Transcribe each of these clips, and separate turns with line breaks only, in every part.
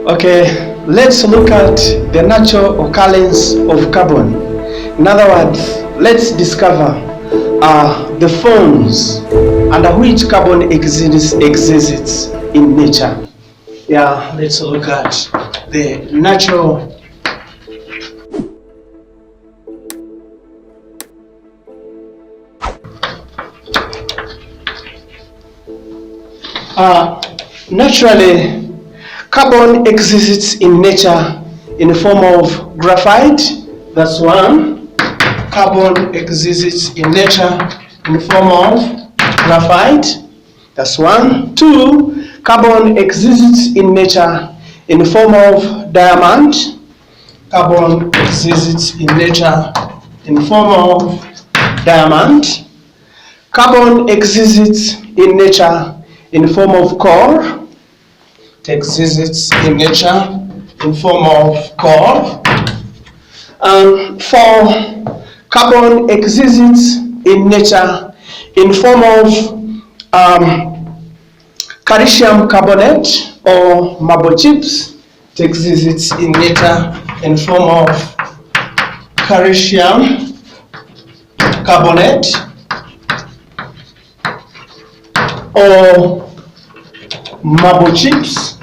Okay, let's look at the natural occurrence of carbon. In other words, let's discover the forms under which carbon exists in nature. Yeah, let's look at the natural naturally. Carbon exists in nature in the form of graphite. That's one. Carbon exists in nature in the form of graphite. That's one. Two, carbon exists in nature in the form of diamond. Carbon exists in nature in the form of diamond. Carbon exists in nature in the form of coal. It exists in nature in form of coal. And four, carbon exists in nature in form of calcium carbonate or marble chips. It exists in nature in form of calcium carbonate or marble chips.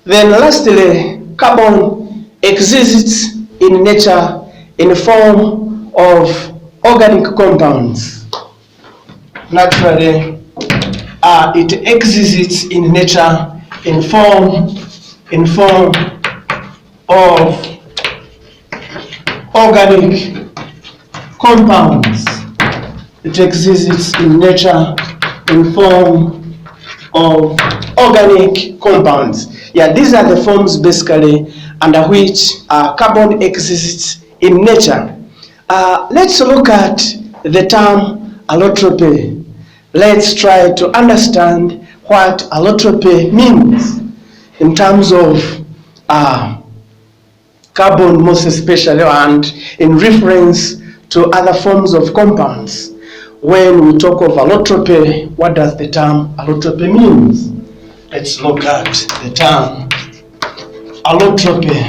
Then lastly, carbon exists in nature in the form of organic compounds. Naturally, it exists in nature in form of organic compounds. It exists in nature in form of organic compounds. Yeah, these are the forms basically under which carbon exists in nature. Let's look at the term allotropy. Let's try to understand what allotropy means in terms of carbon most especially, and in reference to other forms of compounds. When we talk of allotropy, what does the term allotropy means? Let's look at the term allotropy.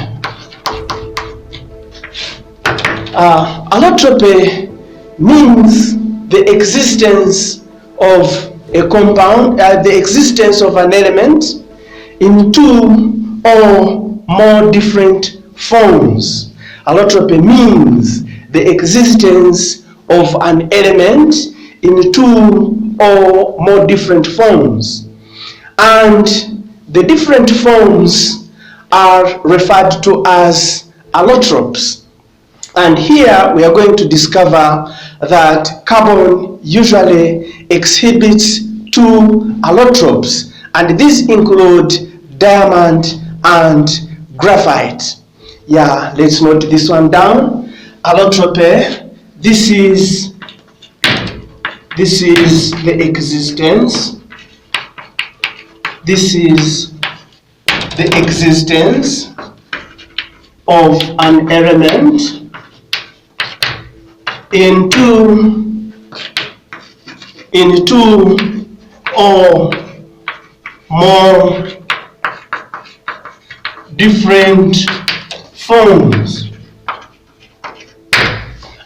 Allotropy means the existence of a compound, the existence of an element in two or more different forms. Allotropy means the existence of an element in two or more different forms. And the different forms are referred to as allotropes. And here we are going to discover that carbon usually exhibits two allotropes, and these include diamond and graphite. Yeah, let's note this one down. Allotropy, this is the existence. This is the existence of an element in two or more different forms.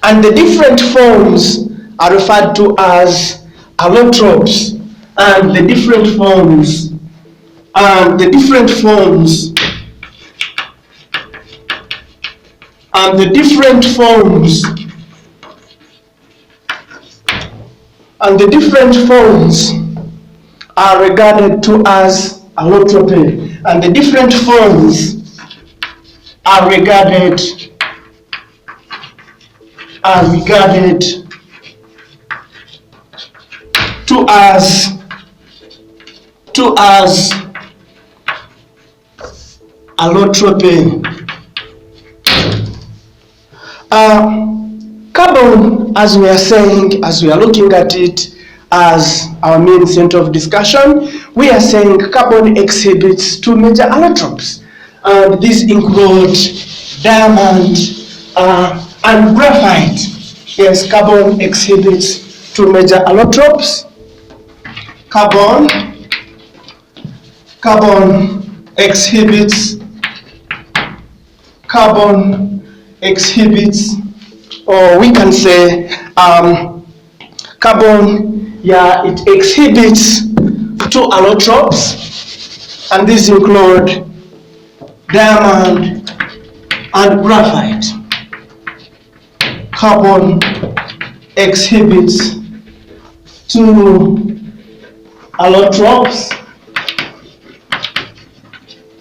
And the different forms are referred to as allotropes, and the different forms and the different forms are regarded to as allotropy, and the different forms are regarded to as allotropy. Carbon, as we are saying, as we are looking at it as our main center of discussion, we are saying carbon exhibits two major allotropes, and these include diamond and graphite. Yes, carbon exhibits two major allotropes, Carbon exhibits or we can say carbon, it exhibits two allotropes, and these include diamond and graphite. Carbon exhibits two allotropes,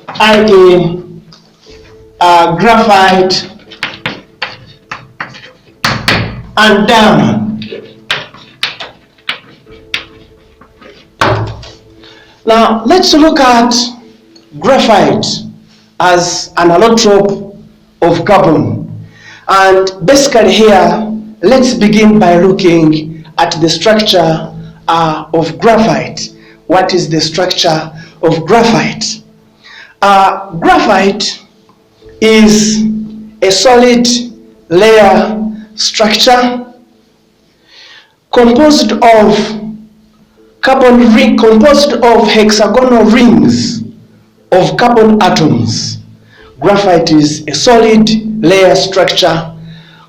i.e. Graphite and diamond. Now let's look at graphite as an allotrope of carbon, and basically here let's begin by looking at the structure of graphite. What is the structure of graphite? Graphite is a solid layer structure composed of hexagonal rings of carbon atoms. Graphite is a solid layer structure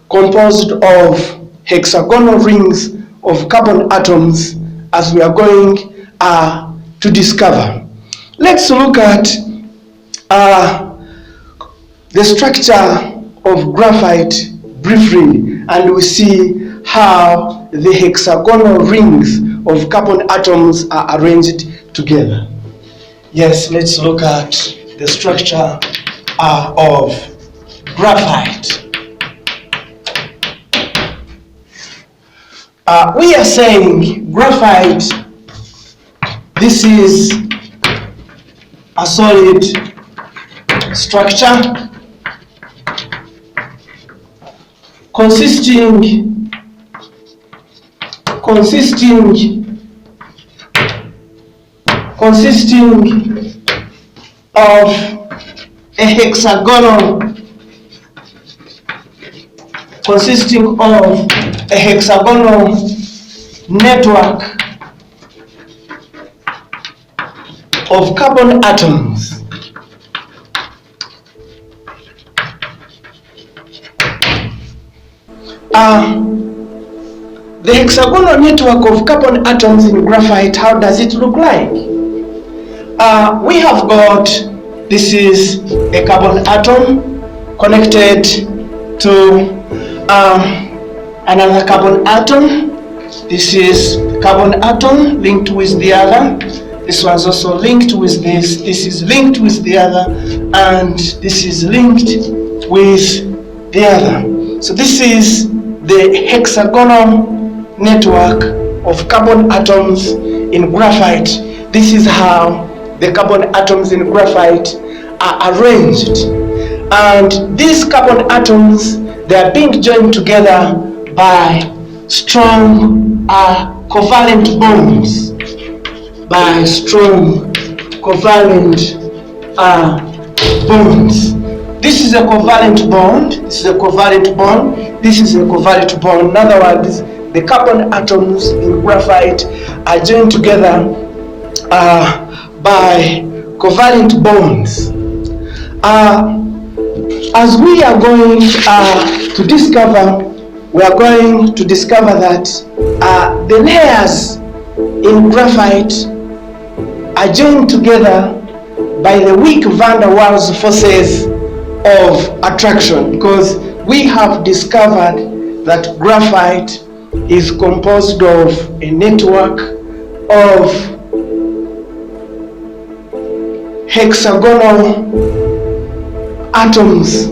composed of hexagonal rings of carbon atoms, as we are going to discover. Let's look at the structure of graphite briefly, and we see how the hexagonal rings of carbon atoms are arranged together. Yes, let's look at the structure of graphite. We are saying graphite, this is a solid structure consisting of a hexagonal network of carbon atoms. The hexagonal network of carbon atoms in graphite, how does it look like? We have got, this is a carbon atom connected to another carbon atom. This is carbon atom linked with the other. This one's also linked with this. This is linked with the other, and this is linked with the other. So this is the hexagonal network of carbon atoms in graphite. This is how the carbon atoms in graphite are arranged. And these carbon atoms, they are being joined together by strong covalent bonds. This is a covalent bond, this is a covalent bond, this is a covalent bond. In other words, the carbon atoms in graphite are joined together by covalent bonds. As we are going to discover, we are going to discover that the layers in graphite are joined together by the weak van der Waals forces of attraction, because we have discovered that graphite is composed of a network of hexagonal atoms.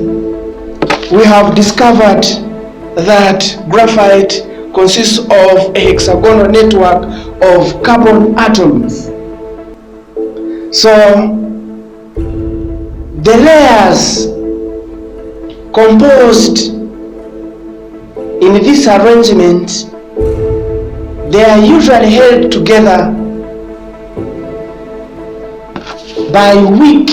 We have discovered that graphite consists of a hexagonal network of carbon atoms. So the layers composed in this arrangement, they are usually held together by weak.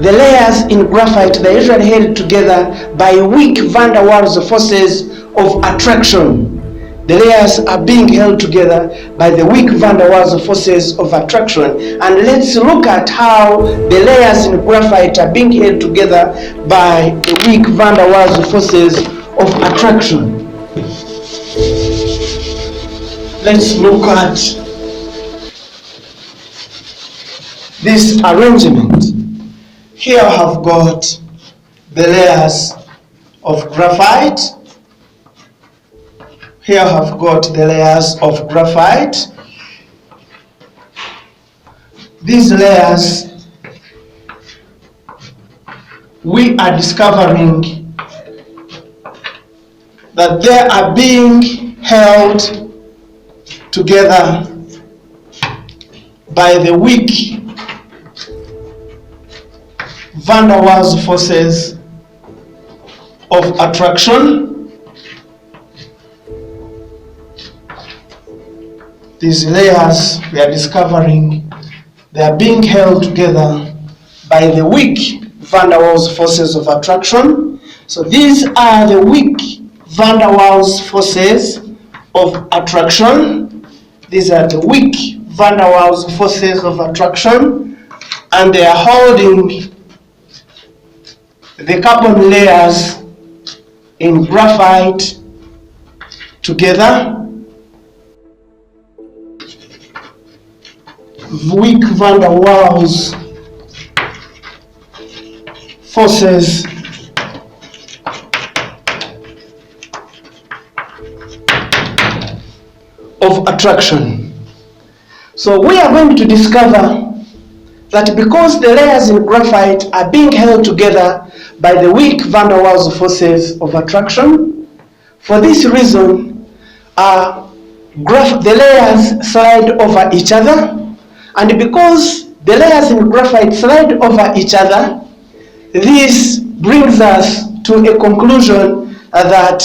The layers in graphite, they are usually held together by weak van der Waals forces of attraction. the layers are being held together by the weak van der Waals forces of attraction. And let's look at how the layers in graphite are being held together by the weak van der Waals forces of attraction. Let's look at this arrangement. Here I have got the layers of graphite. Here I have got the layers of graphite. These layers, we are discovering that they are being held together by the weak van der Waals forces of attraction. These layers, we are discovering, they are being held together by the weak van der Waals forces of attraction. So these are the weak van der Waals forces of attraction. These are the weak van der Waals forces of attraction, and they are holding the carbon layers in graphite together. Weak van der Waals forces of attraction. So we are going to discover that because the layers in graphite are being held together by the weak van der Waals forces of attraction, for this reason, the layers slide over each other, and because the layers in graphite slide over each other, this brings us to a conclusion that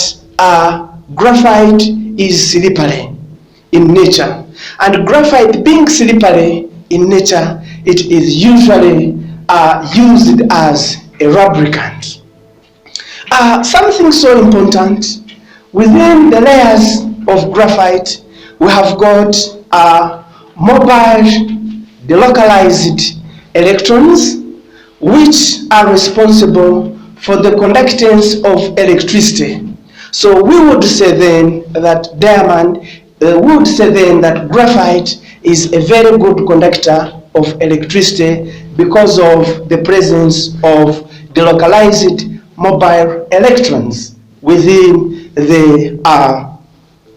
graphite is slippery in nature. And graphite being slippery in nature, it is usually used as a lubricant. Something so important, within the layers of graphite, we have got mobile delocalized electrons, which are responsible for the conductance of electricity. So we would say then that graphite is a very good conductor of electricity because of the presence of delocalized mobile electrons within the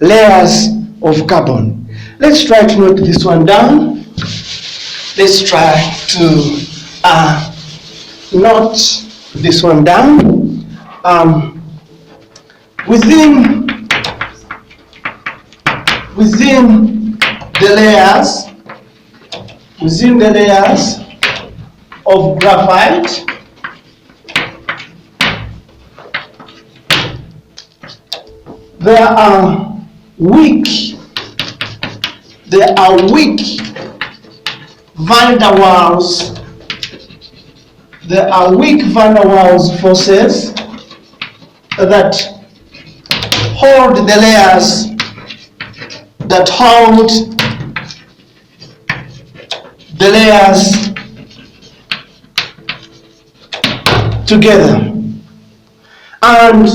layers of carbon. Let's try to note this one down. Let's try to note this one down. Within the layers of graphite, there are weak van der Waals. There are weak van der Waals forces that hold the layers, that hold the layers together. And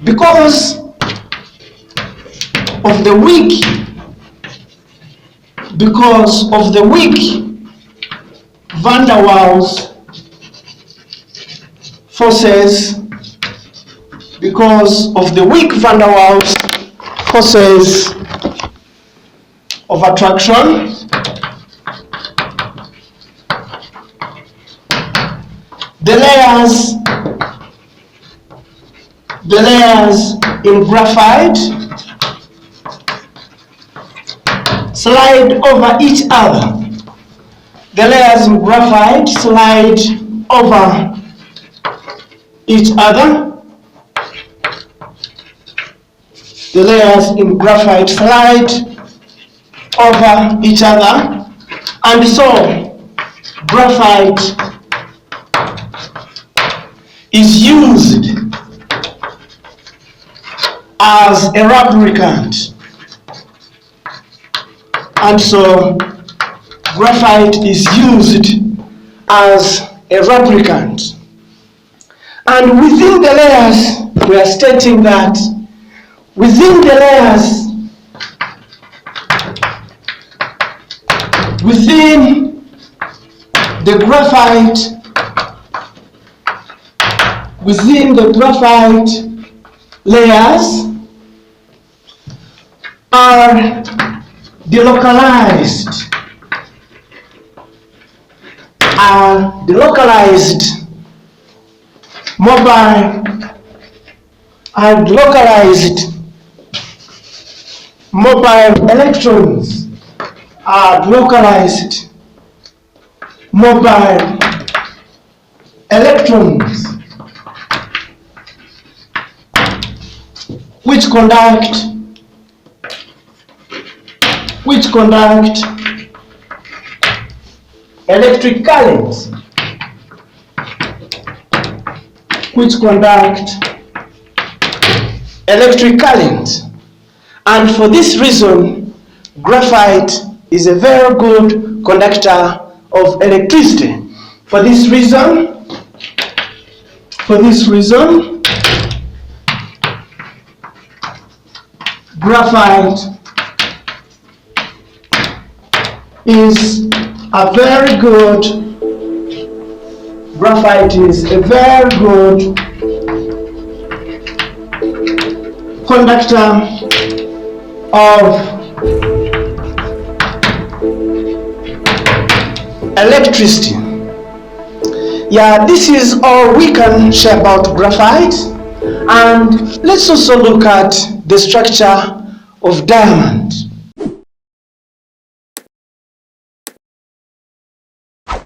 because of the weak van der Waals forces, because of the weak van der Waals forces of attraction, the layers in graphite slide over each other. The layers in graphite slide over each other. The layers in graphite slide over each other, and so graphite is used as a replicant. And so graphite is used as a replicant. And within the layers, we are stating that within the layers, within the graphite layers are delocalized mobile electrons, which conduct electric currents, and for this reason graphite is a very good conductor of electricity. For this reason graphite is a very good conductor of electricity. Yeah, this is all we can share about graphite. And let's also look at the structure of diamond.